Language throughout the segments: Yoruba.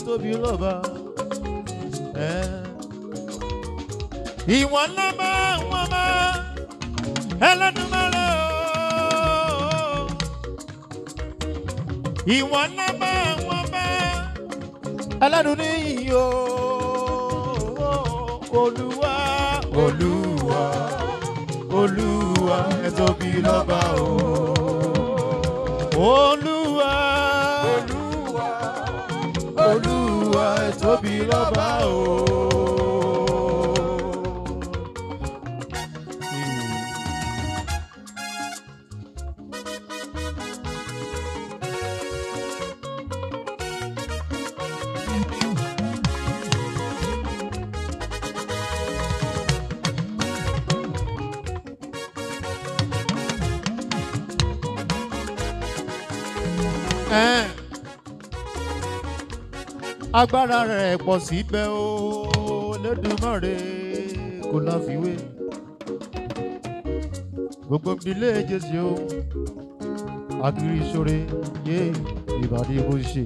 tóbi lọ́ba. Ìwọ lọ́ba wọn bá Ẹlẹ́dùmarè o. Ìwọ lọ́ba wọn bá Ẹlẹ́dùn níyì o. Olúwa Olúwa Olúwa ẹ tóbi lọ́ba o. Olúwa Olúwa Olúwa ẹ tóbi lọ́ba o. Agbára rẹ̀ pọ̀ síbẹ̀ o, Olódùmarè kò láfiwé. Gbogbo ìdílé Jésù o, akiri ìṣòro yé ìbàdí bó ṣe.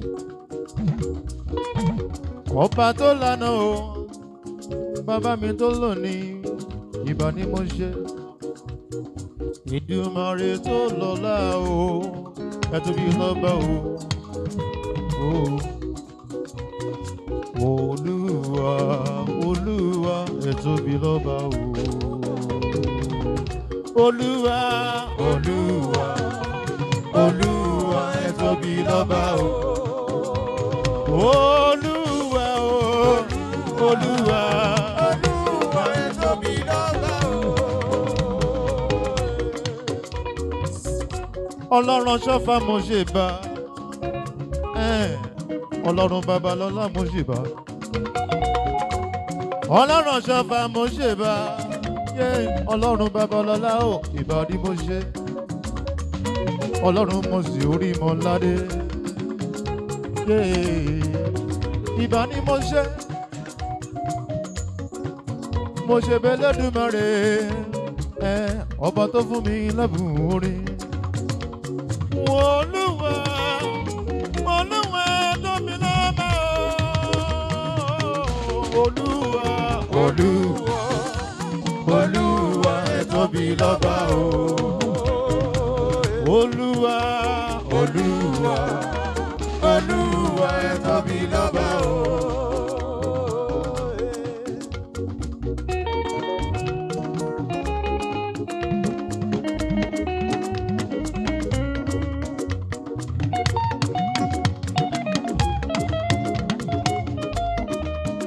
Ọba tó lànà o, bàbá mi tó lónìí, ìbàdí mo ṣe. Ìdùmarè tó lọ́lá o, ẹ tóbi lọ́ba o. Olúwa Olúwa ẹ tóbi lọ́ba o. Olúwa Olúwa Olúwa ẹ tóbi lọ́ba o. Olúwa Olúwa Olúwa ẹ tóbi lọ́ba o. Ọlọ́run ṣọ́fà mo ṣe bá. Ọlọ́run Babalọ́lá mo ṣe bá. Ọlọ́run ṣọ́fà mo ṣe bá. Ọlọ́run Babalọ́lá o ìbàdí mo ṣe. Ọlọ́run mo sì orí mọ ládé. Ìbàdí mo ṣe. Mo ṣe bẹ́ẹ̀ l'Ẹlẹ́dùmarè. Ọba tó fún mi lẹ́bùn orin. Olúwa Olúwa tóbi lọ́ba o. Olúwa Olúwa Olúwa ẹ tóbi lọ́ba o.